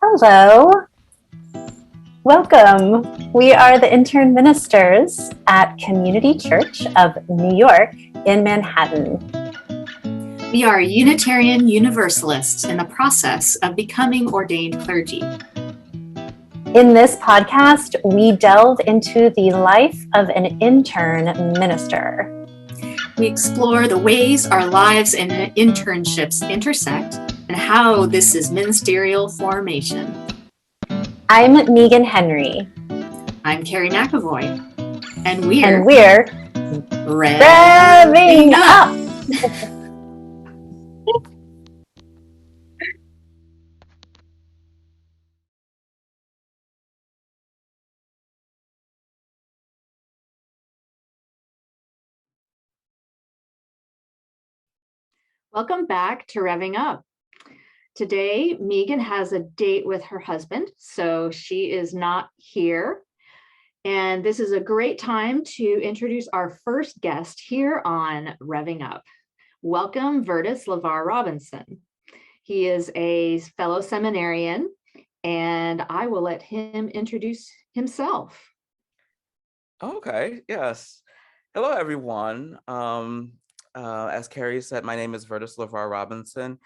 Hello, welcome. We are the intern ministers at Community Church of New York in Manhattan. We are Unitarian-Universalists in the process of becoming ordained clergy. In this podcast, we delve into the life of an intern minister. We explore the ways our lives and internships intersect and how this is ministerial formation. I'm Meagan Henry. I'm Carrie McAvoy. And we're Rev'ing Up! Welcome back to Rev'ing Up. Today, Meagan has a date with her husband, so she is not here. And this is a great time to introduce our first guest here on Rev'ing Up. Welcome, Verdis LeVar Robinson. He is a fellow seminarian, and I will let him introduce himself. Okay, yes. Hello, everyone. As Carrie said, my name is Verdis LeVar Robinson.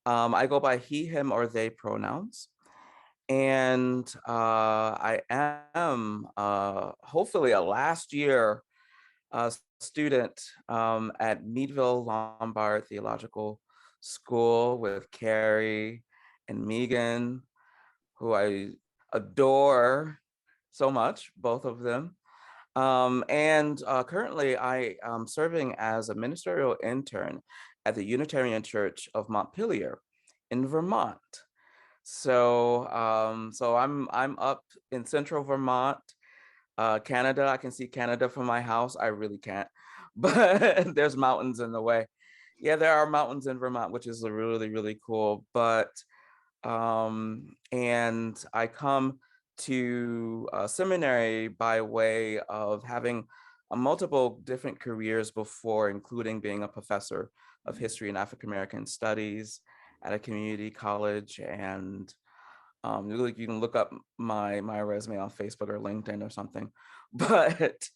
I go by he, him, or they pronouns. And I am hopefully a last year student at Meadville Lombard Theological School with Carrie and Meagan, who I adore so much, both of them. Currently I am serving as a ministerial intern at the Unitarian Church of Montpelier in Vermont. So I'm up in central Vermont, Canada. I can see Canada from my house. I really can't, but there's mountains in the way. Yeah, there are mountains in Vermont, which is really, really cool. But and I come to seminary by way of having multiple different careers before, including being a professor of history and African American studies at a community college. And you can look up my resume on Facebook or LinkedIn or something. But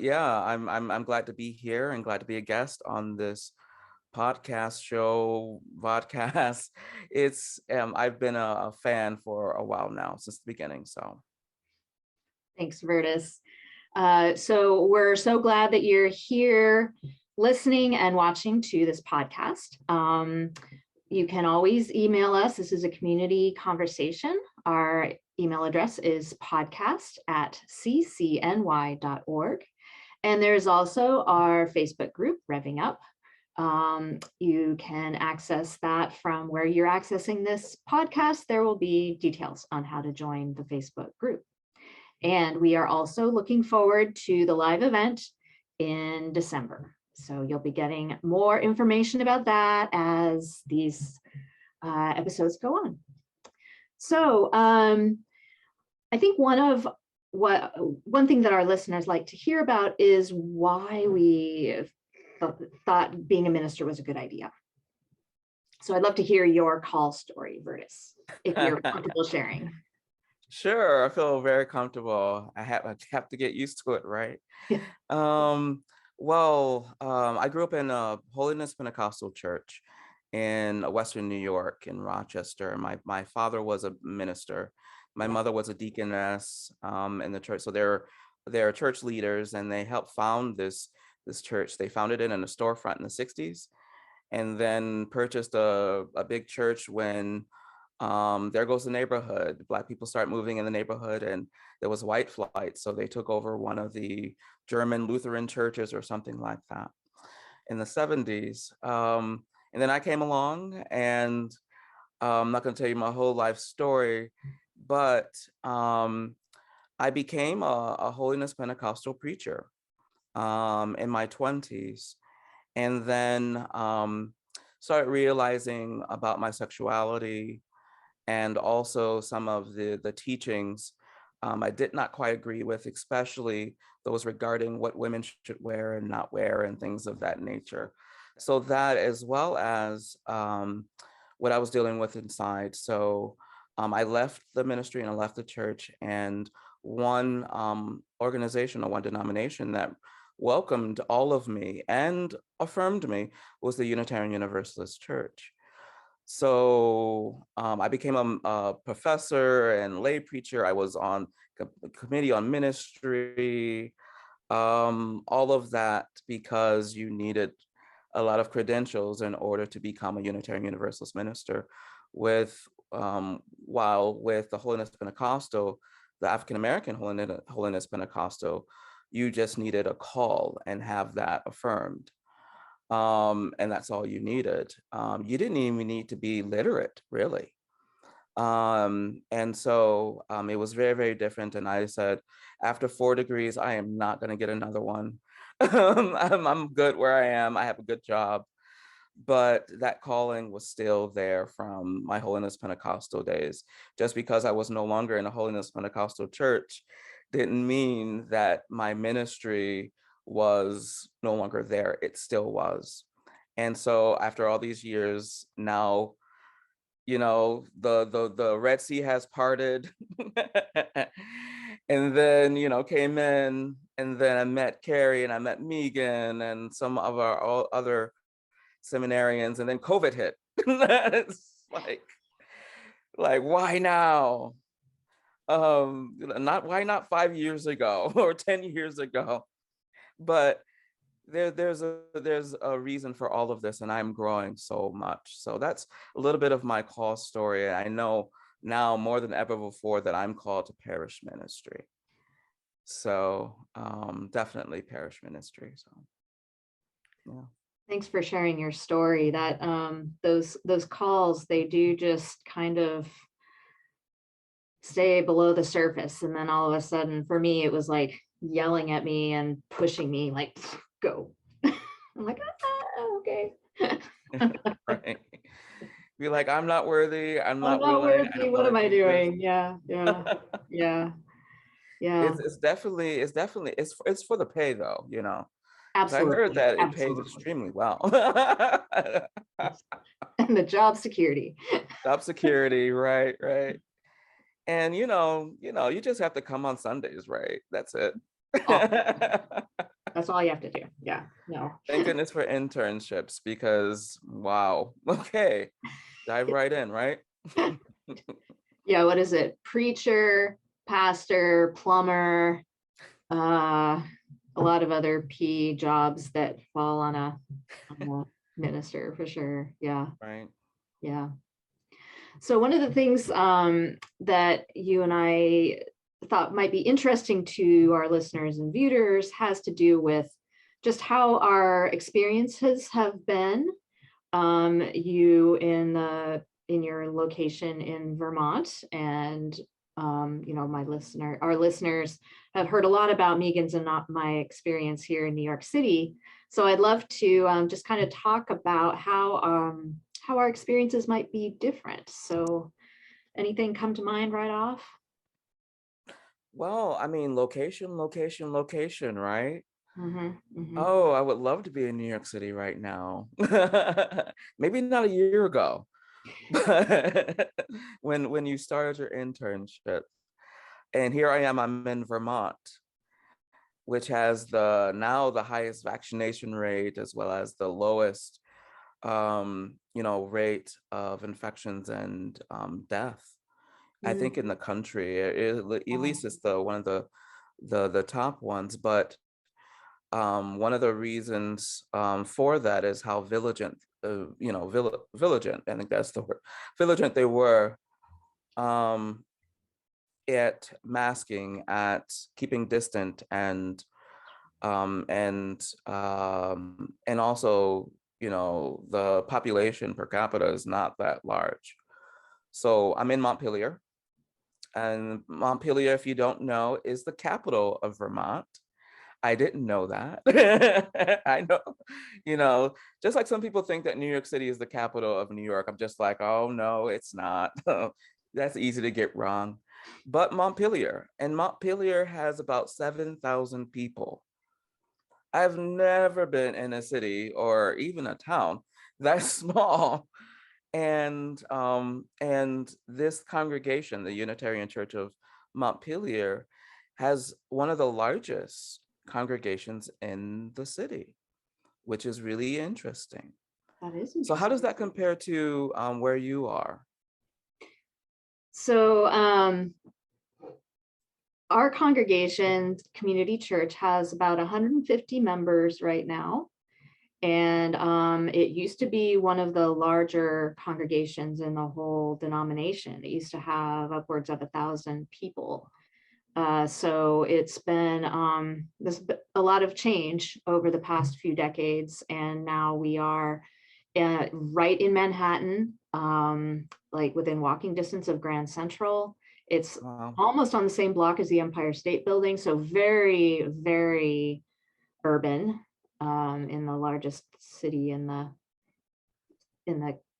yeah, I'm glad to be here and glad to be a guest on this podcast show, vodcast. It's I've been a fan for a while now, since the beginning. So thanks, Verdis. So we're so glad that you're here listening and watching to this podcast. You can always email us. This is a community conversation. Our email address is podcast@ccny.org. And there's also our Facebook group, Rev'ing Up. You can access that from where you're accessing this podcast. There will be details on how to join the Facebook group. And we are also looking forward to the live event in December. So you'll be getting more information about that as these episodes go on. So I think one thing that our listeners like to hear about is why we thought being a minister was a good idea. So I'd love to hear your call story, Verdis, if you're comfortable sharing. Sure, I feel very comfortable. I have to get used to it, right? Yeah. I grew up in a Holiness Pentecostal church in Western New York, in Rochester. My father was a minister. My mother was a deaconess in the church. So they're church leaders, and they helped found this church. They founded it in a storefront in the 60s, and then purchased a big church when there goes the neighborhood. Black people start moving in the neighborhood, and there was white flight. So they took over one of the German Lutheran churches or something like that in the 70s. And then I came along, and I'm not going to tell you my whole life story, but I became a Holiness Pentecostal preacher in my 20s, and then started realizing about my sexuality, and also some of the teachings I did not quite agree with, especially those regarding what women should wear and not wear and things of that nature. So that, as well as what I was dealing with inside. So I left the ministry and I left the church, and one organization or one denomination that welcomed all of me and affirmed me was the Unitarian Universalist Church. So I became a professor and lay preacher. I was on a committee on ministry, all of that because you needed a lot of credentials in order to become a Unitarian Universalist minister. While with the Holiness Pentecostal, the African American Holiness Pentecostal, you just needed a call and have that affirmed. And that's all you needed. You didn't even need to be literate, really. And so it was very, very different. And I said, after 4 degrees, I am not going to get another one. I'm good where I am. I have a good job. But that calling was still there from my Holiness Pentecostal days. Just because I was no longer in a Holiness Pentecostal church didn't mean that my ministry was no longer there. It still was. And so after all these years, now, the Red Sea has parted. And then, came in, and then I met Carrie and I met Meagan and some of our other seminarians, and then COVID hit. It's like why now? Why not 5 years ago or 10 years ago? But there's a reason for all of this, and I'm growing so much. So that's a little bit of my call story. I know now more than ever before that I'm called to parish ministry. So definitely parish ministry. So yeah. Thanks for sharing your story. That those calls, they do just kind of stay below the surface, and then all of a sudden, for me, it was like yelling at me and pushing me, like, go. I'm like, okay. Right. Be like, I'm not worthy. I'm not worthy. I don't What am wanna I do this. doing? Yeah. It's definitely it's for the pay though, 'Cause I Absolutely. heard that it pays Absolutely. extremely well. And the job security. Job security, right. And you just have to come on Sundays, right? That's it. That's all you have to do. Yeah. No. Thank goodness for internships, because wow. Okay. Dive right in, right? Yeah, what is it? Preacher, pastor, plumber, a lot of other P jobs that fall on a minister for sure. Yeah. Right. Yeah. So one of the things that you and I thought might be interesting to our listeners and viewers has to do with just how our experiences have been. You in your location in Vermont, and our listeners have heard a lot about Meagan's and not my experience here in New York City. So I'd love to just kind of talk about how our experiences might be different. So anything come to mind right off? Well, I mean, location, right? Mm-hmm, mm-hmm. Oh, I would love to be in New York City right now. Maybe not a year ago, but when you started your internship. And here I am, I'm in Vermont, which has the highest vaccination rate, as well as the lowest rate of infections and death. I think in the country, at least it's one of the top ones. But one of the reasons for that is how vigilant, vigilant, I think that's the word, vigilant they were at masking, at keeping distant, and also, the population per capita is not that large. So I'm in Montpelier, and Montpelier, if you don't know, is the capital of Vermont. I didn't know that. I know, just like some people think that New York City is the capital of New York. I'm just like, oh no, it's not. That's easy to get wrong. But Montpelier has about 7,000 people. I've never been in a city or even a town that small. And this congregation, the Unitarian Church of Montpelier, has one of the largest congregations in the city, which is really interesting. That is So how does interesting. that compare to where you are? So our congregation, Community Church, has about 150 members right now. And it used to be one of the larger congregations in the whole denomination. It used to have upwards of 1,000 people. So it's been there's been a lot of change over the past few decades, and now we are right in Manhattan, like within walking distance of Grand Central. It's Wow. almost on the same block as the Empire State Building, so very, very urban, in the largest city in the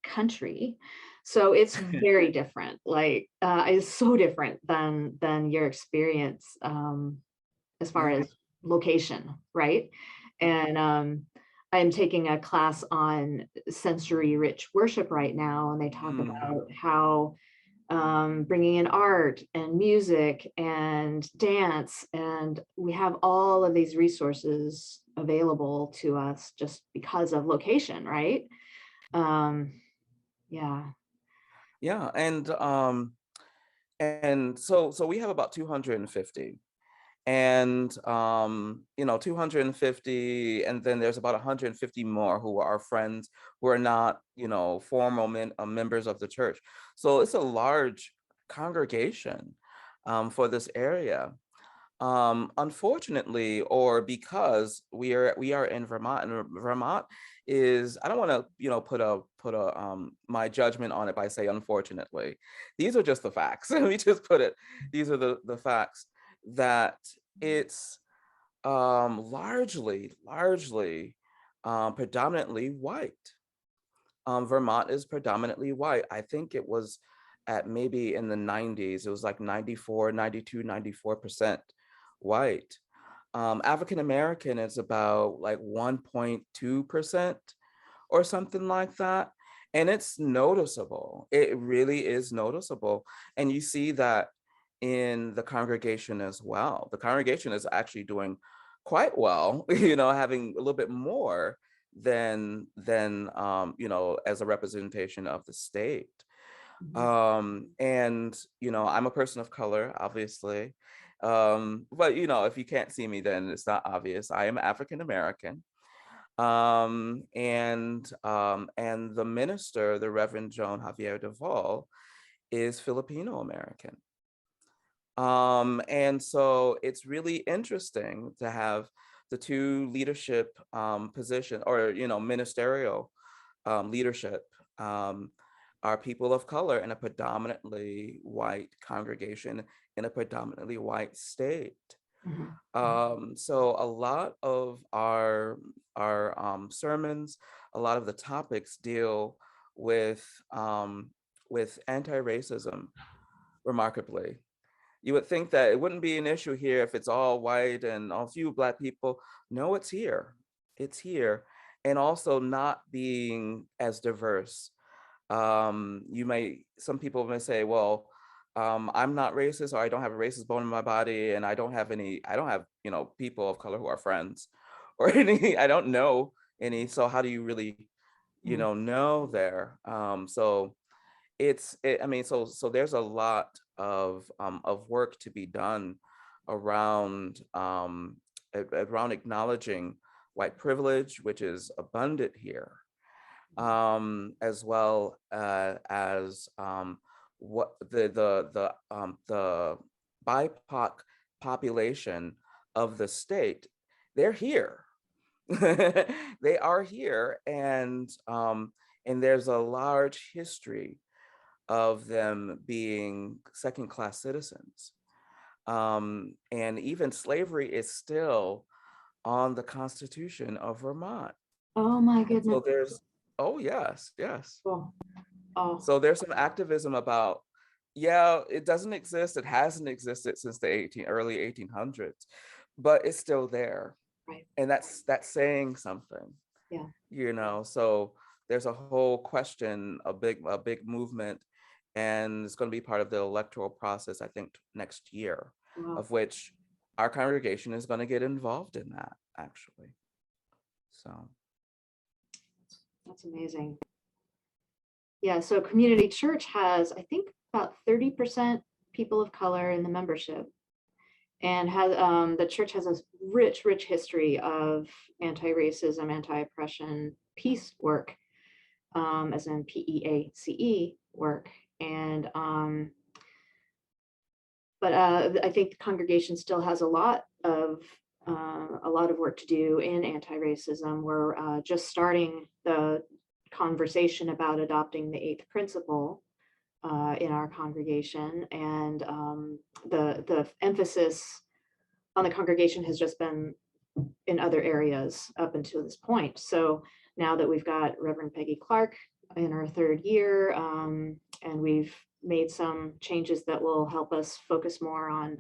country. So it's very different. Like it's so different than your experience as far Yeah. as location, right? And I'm taking a class on sensory rich worship right now, and they talk about how bringing in art and music and dance, and we have all of these resources available to us just because of location, right? Yeah. Yeah, and so we have about 250, and 250, and then there's about 150 more who are our friends who are not formal members of the church. So it's a large congregation for this area. Unfortunately, or because we are in Vermont, and Vermont is, I don't want to put a my judgment on it by say unfortunately. These are just the facts. Let me just put it. These are the facts that it's largely predominantly white. Vermont is predominantly white. I think it was at maybe in the 90s, it was like 94, 92, 94% white. African American is about like 1.2% or something like that. And it's noticeable. It really is noticeable. And you see that in the congregation as well. The congregation is actually doing quite well, having a little bit more than as a representation of the state. And I'm a person of color, obviously. But if you can't see me, then it's not obvious. I am African American. And the minister, the Reverend Joan Javier Duvall, is Filipino American. And so it's really interesting to have the two leadership position, or ministerial leadership, are people of color in a predominantly white congregation in a predominantly white state. So a lot of our sermons, a lot of the topics deal with anti-racism, remarkably. You would think that it wouldn't be an issue here if it's all white and a few Black people. No, it's here. It's here. And also not being as diverse. Some people may say, well, I'm not racist, or I don't have a racist bone in my body, and I don't have people of color who are friends or any, I don't know any. So how do you really, know there? So so there's a lot of work to be done around around acknowledging white privilege, which is abundant here, as well as what the BIPOC population of the state. They're here. They are here, and there's a large history of them being second-class citizens. And even slavery is still on the Constitution of Vermont. Oh my And so goodness. oh yes. Oh. Oh. So there's some activism about, yeah, it doesn't exist. It hasn't existed since the early 1800s, but it's still there. Right. And that's saying something. Yeah. So there's a whole question, a big movement, and it's going to be part of the electoral process, I think, next year, Wow. of which our congregation is going to get involved in that, actually. So That's amazing. Yeah, so community church has, I think, about 30% people of color in the membership, and has the church has a rich history of anti-racism, anti-oppression, peace work, as in PEACE work. And but I think the congregation still has a lot of work to do in anti-racism. We're just starting the conversation about adopting the 8th principle in our congregation, and the emphasis on the congregation has just been in other areas up until this point. So now that we've got Reverend Peggy Clark in our 3rd year, and we've made some changes that will help us focus more on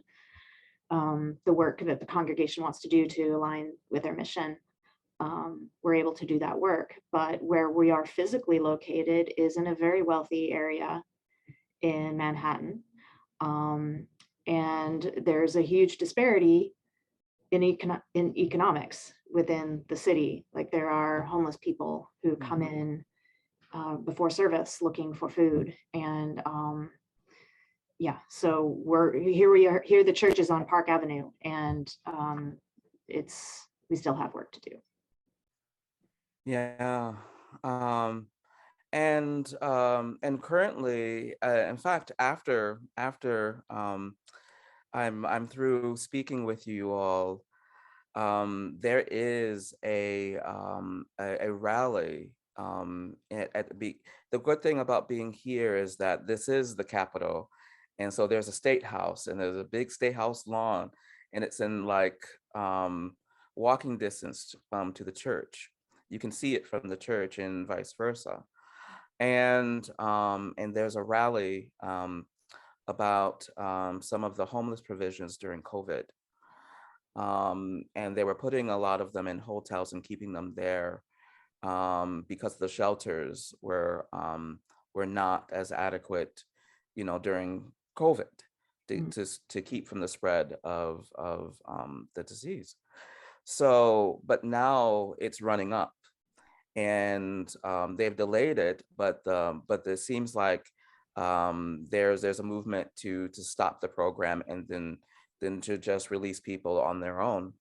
the work that the congregation wants to do to align with our mission, we're able to do that work. But where we are physically located is in a very wealthy area in Manhattan. And there's a huge disparity in economics within the city. Like, there are homeless people who come in before service looking for food. And yeah, so we are here, the church is on Park Avenue, and we still have work to do. yeah. And currently, in fact, after I'm through speaking with you all, there is a rally the good thing about being here is that this is the capital, and so there's a state house, and there's a big state house lawn, and it's in like walking distance to the church. You can see it from the church and vice versa. And there's a rally about some of the homeless provisions during COVID. And they were putting a lot of them in hotels and keeping them there because the shelters were not as adequate, during COVID to keep from the spread of the disease. So, but now it's running up, and they've delayed it, but it seems like there's a movement to stop the program and then to just release people on their own,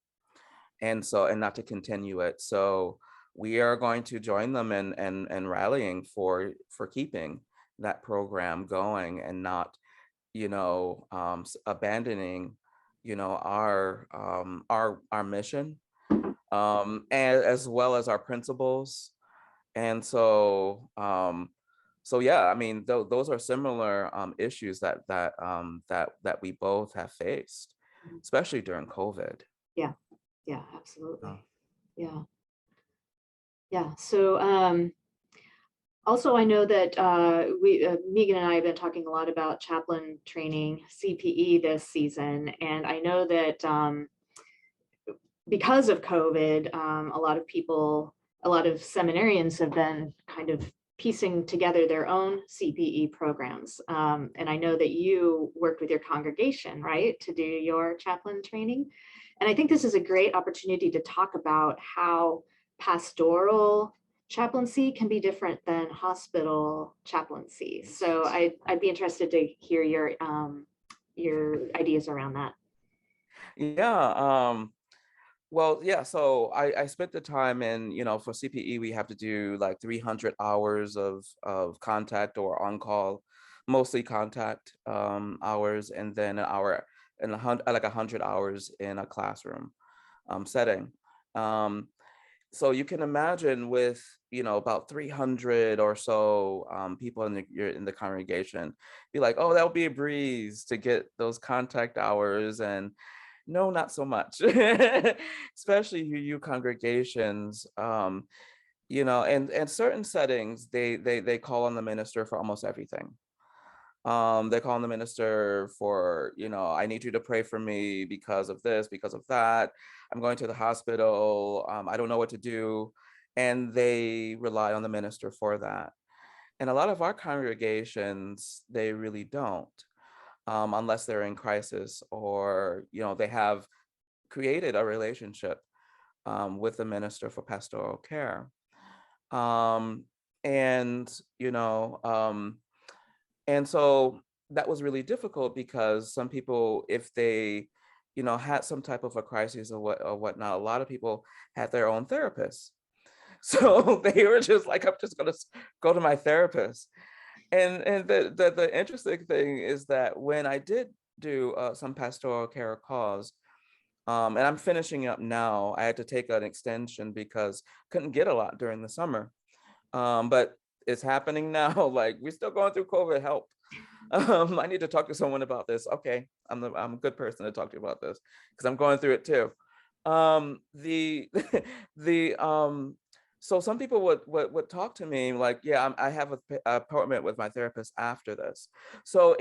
and not to continue it. So we are going to join them and rallying for keeping that program going, and not abandoning our mission, and as well as our principles. And so yeah, I mean, those are similar issues that we both have faced, especially during COVID. Yeah, absolutely. Oh. Yeah. So also, I know that Meagan and I have been talking a lot about chaplain training, CPE, this season. And I know that because of COVID, a lot of seminarians have been kind of piecing together their own CPE programs. And I know that you worked with your congregation, right, to do your chaplain training. And I think this is a great opportunity to talk about how pastoral chaplaincy can be different than hospital chaplaincy. So I'd be interested to hear your ideas around that. Yeah. Well, yeah, so I spent the time in, for CPE, we have to do like 300 hours of contact or on-call, mostly contact hours, and then an hour and 100 hours in a classroom setting. So you can imagine with, about 300 or so people in the congregation, be like, oh, that'll be a breeze to get those contact hours. And no, not so much, especially UU congregations, and certain settings, they call on the minister for almost everything. They call on the minister for, I need you to pray for me because of this, because of that. I'm going to the hospital. I don't know what to do. and they rely on the minister for that. And a lot of our congregations, they really don't, unless they're in crisis or, they have created a relationship with the minister for pastoral care. Um, and, and so that was really difficult because some people, if they, had some type of a crisis or whatnot, a lot of people had their own therapists. So they were just like, I'm just going to go to my therapist. And the interesting thing is that when I did do some pastoral care calls, and I'm finishing up now, I had to take an extension because couldn't get a lot during the summer. But it's happening now. Like, we're still going through COVID, help. I need to talk to someone about this. Okay, I'm a good person to talk to about this because I'm going through it too. The the so some people would talk to me like, yeah, I have an appointment with my therapist after this. So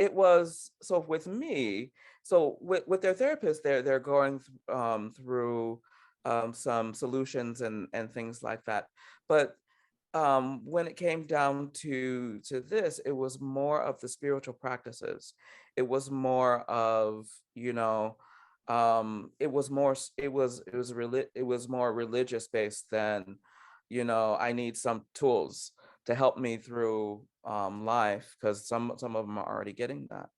with me, so with their therapist, they're going through some solutions and things like that. But when it came down to this, it was more of the spiritual practices. It was more of, it was more religious based than, I need some tools to help me through life, because some of them are already getting that.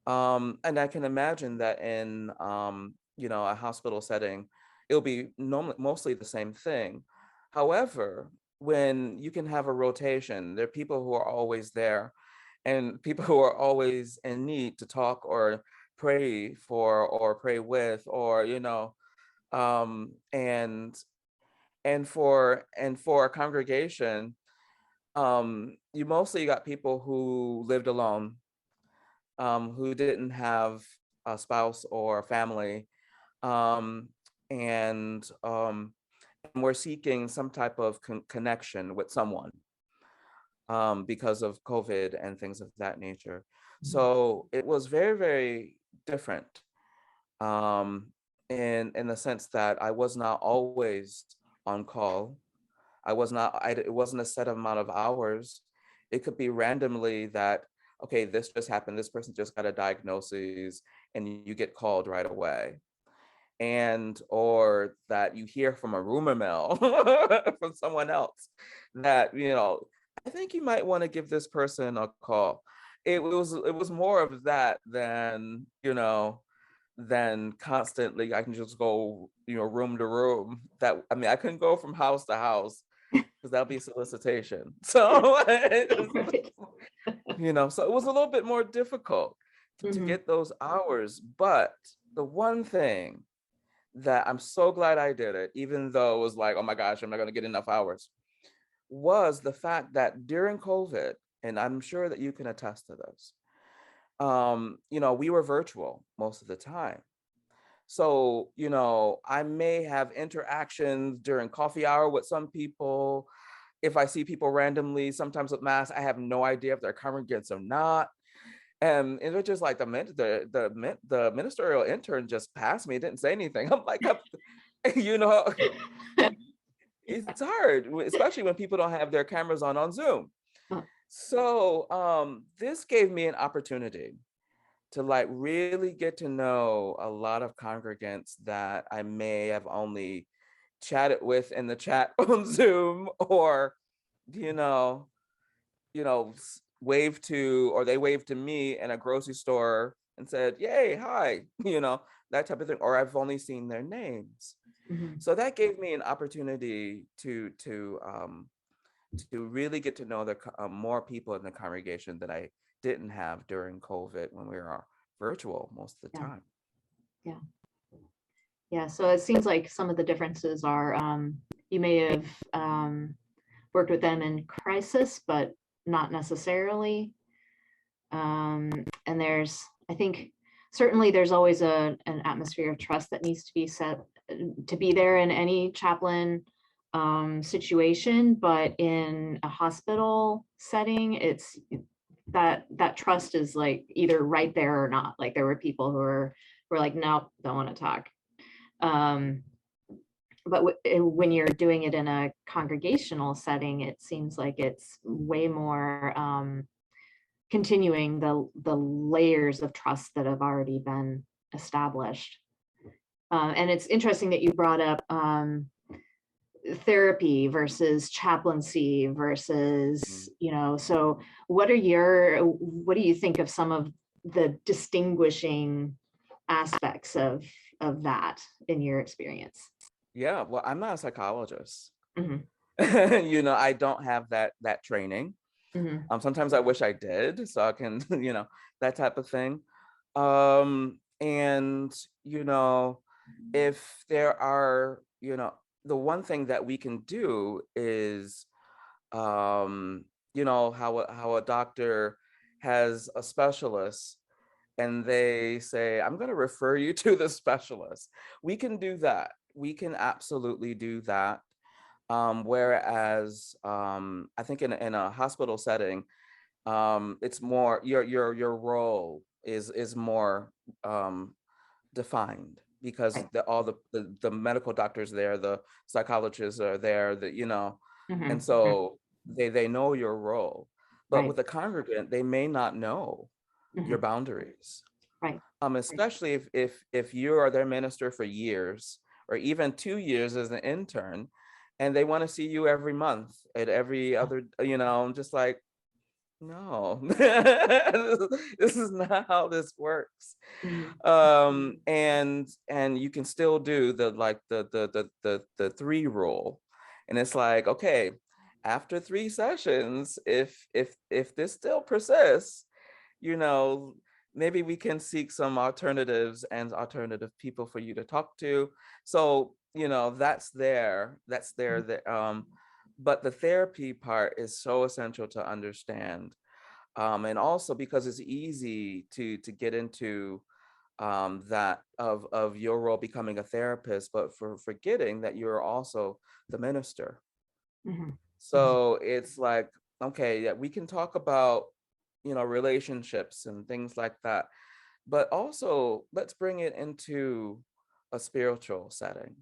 And I can imagine that in a hospital setting, it'll be mostly the same thing. However, when you can have a rotation, there are people who are always there and people who are always in need to talk or pray for or pray with, or and for a congregation, you mostly got people who lived alone, who didn't have a spouse or family, um, and were seeking some type of connection with someone because of COVID and things of that nature. So it was very, very different in the sense that I was not always on call. It wasn't a set amount of hours. It could be randomly that, okay, this just happened, this person just got a diagnosis, and you get called right away. Or that you hear from a rumor mill from someone else that, I think you might want to give this person a call. It was more of that than, than constantly I can just go, room to room. I couldn't go from house to house because that'll be solicitation. So, Right. so it was a little bit more difficult to get those hours. But the one thing that I'm so glad I did it, even though it was like, oh my gosh, I'm not going to get enough hours, was the fact that during COVID, and I'm sure that you can attest to this, we were virtual most of the time. So, I may have interactions during coffee hour with some people. If I see people randomly, sometimes with masks, I have no idea if they're congregants or not. And it was just like the ministerial intern just passed me, didn't say anything. I'm like, it's hard, especially when people don't have their cameras on Zoom. So this gave me an opportunity to like really get to know a lot of congregants that I may have only chatted with in the chat on Zoom, or, waved to, or they waved to me in a grocery store and said, yay, hi, that type of thing, or I've only seen their names. So that gave me an opportunity to really get to know the more people in the congregation that I didn't have during COVID when we were virtual most of the time. Yeah. So it seems like some of the differences are you may have worked with them in crisis, but not necessarily. And I think certainly there's always an atmosphere of trust that needs to be set to be there in any chaplain situation, but in a hospital setting, it's that trust is like either right there or not. Like there were people who were like, nope, don't want to talk. but when you're doing it in a congregational setting, it seems like it's way more continuing the layers of trust that have already been established. And it's interesting that you brought up therapy versus chaplaincy versus, so what do you think of some of the distinguishing aspects of that in your experience? Yeah, well, I'm not a psychologist. Mm-hmm. I don't have that training. Mm-hmm. Sometimes I wish I did, so I can, that type of thing. And, if there are, the one thing that we can do is, how a doctor has a specialist and they say, I'm going to refer you to the specialist. We can do that. We can absolutely do that. Whereas I think in a hospital setting, it's more your role is more defined, because all the medical doctors there, the psychologists are there, Mm-hmm. and so they know your role. But Right. with a congregant, they may not know your Mm-hmm. boundaries. Right. Especially if you are their minister for years, or even 2 years as an intern, and they want to see you every month at every other, I'm just like, no, this is not how this works. Mm-hmm. And you can still do the 3 rule, and it's like, okay, after 3 sessions, if this still persists, maybe we can seek some alternatives and alternative people for you to talk to. So, that's there. But the therapy part is so essential to understand. And also because it's easy to get into that of your role becoming a therapist, but for forgetting that you're also the minister. Mm-hmm. So it's like, okay, yeah, we can talk about, relationships and things like that, but also let's bring it into a spiritual setting,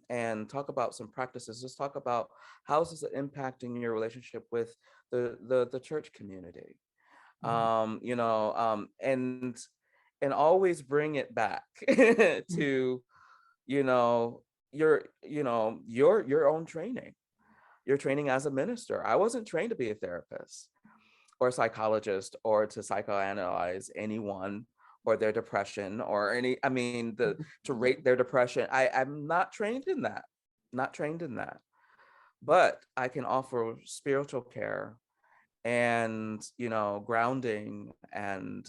and talk about some practices. Just talk about how is this impacting your relationship with the church community, and always bring it back to, your own training. Your training as a minister. I wasn't trained to be a therapist or a psychologist or to psychoanalyze anyone or their depression or to rate their depression. I'm not trained in that. Not trained in that. But I can offer spiritual care and, grounding and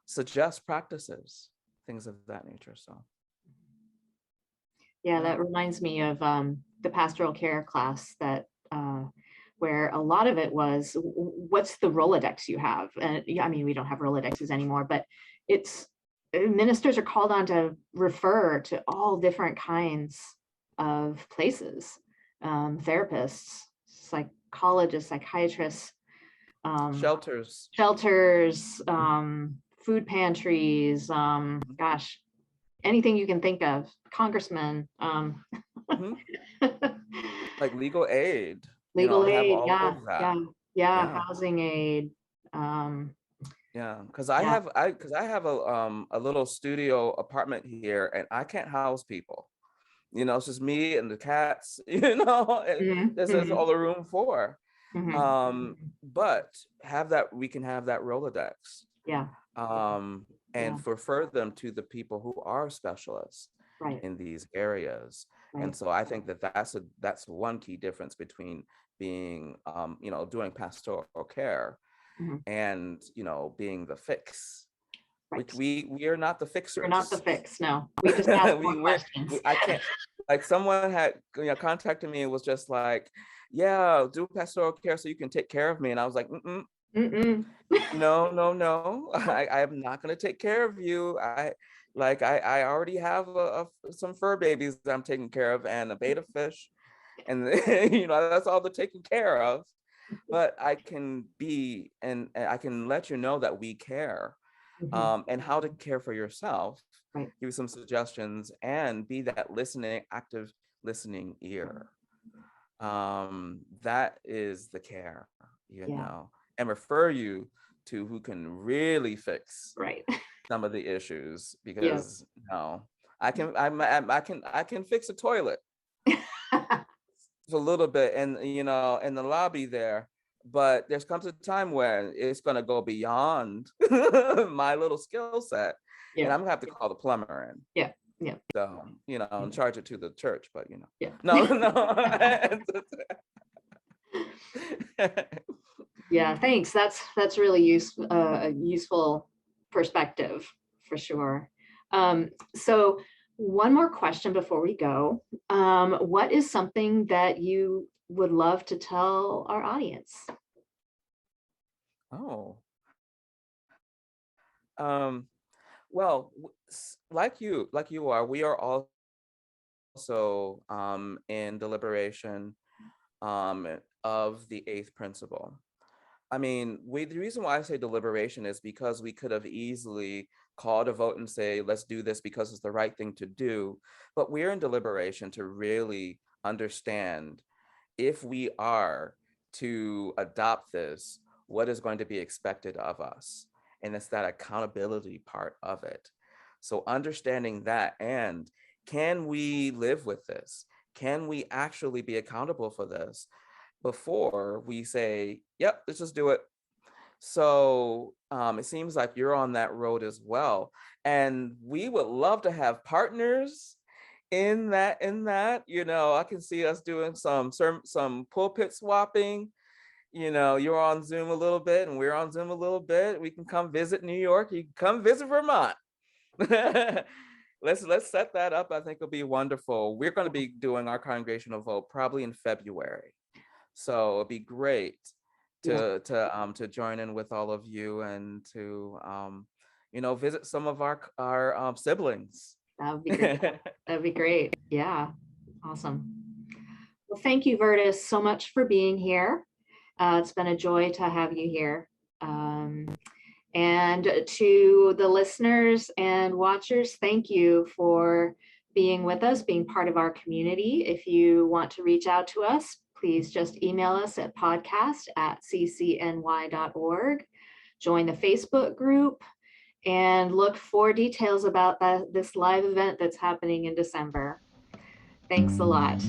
suggest practices, things of that nature. So Yeah, that reminds me of the Pastoral Care class that where a lot of it was, what's the Rolodex you have? And I mean, we don't have Rolodexes anymore, but it's ministers are called on to refer to all different kinds of places, therapists, psychologists, psychiatrists, shelters, food pantries, gosh, anything you can think of, congressmen, mm-hmm. Like legal aid, legal have aid, all of that. yeah, housing aid. Yeah, because I have a little studio apartment here, and I can't house people. It's just me and the cats. And this is all the room for. But we can have that Rolodex. Yeah. And refer them to the people who are specialists in these areas. Right. And so I think that's one key difference between being, doing pastoral care and, being the fix. Right. Which we are not the fixers. We're not the fix, no. We just ask more questions. I can't, like someone had contacted me and was just like, yeah, do pastoral care so you can take care of me. And I was like, no, I am not going to take care of you. I already have some fur babies that I'm taking care of and a betta fish, and that's all they're taken care of. But I can be, and I can let you know that we care. and how to care for yourself, Right. give you some suggestions, and be that listening, active listening ear. That is the care, and refer you to who can really fix Right. some of the issues, because I can fix a toilet a little bit, and in the lobby there, but there's comes a time where it's going to go beyond my little skill set, and I'm gonna have to call the plumber in. Yeah. So and charge it to the church, but No. Yeah, thanks. That's really useful, a useful perspective for sure. So one more question before we go. What is something that you would love to tell our audience? Oh. Well, like you are, we are also in deliberation of the eighth principle. I mean, the reason why I say deliberation is because we could have easily called a vote and say, let's do this because it's the right thing to do. But we're in deliberation to really understand, if we are to adopt this, what is going to be expected of us. And it's that accountability part of it. So understanding that, and can we live with this? Can we actually be accountable for this before we say, yep, let's just do it? So it seems like you're on that road as well. And we would love to have partners in that. I can see us doing some pulpit swapping. You're on Zoom a little bit and we're on Zoom a little bit. We can come visit New York. You can come visit Vermont. Let's set that up. I think it'll be wonderful. We're going to be doing our congregational vote probably in February. So it'd be great to join in with all of you and to visit some of our siblings. That would be great. That'd be great. Yeah. Awesome. Well, thank you, Verdis, so much for being here. It's been a joy to have you here. And to the listeners and watchers, thank you for being with us, being part of our community. If you want to reach out to us, please just email us at podcast@ccny.org. Join the Facebook group and look for details about this live event that's happening in December. Thanks a lot.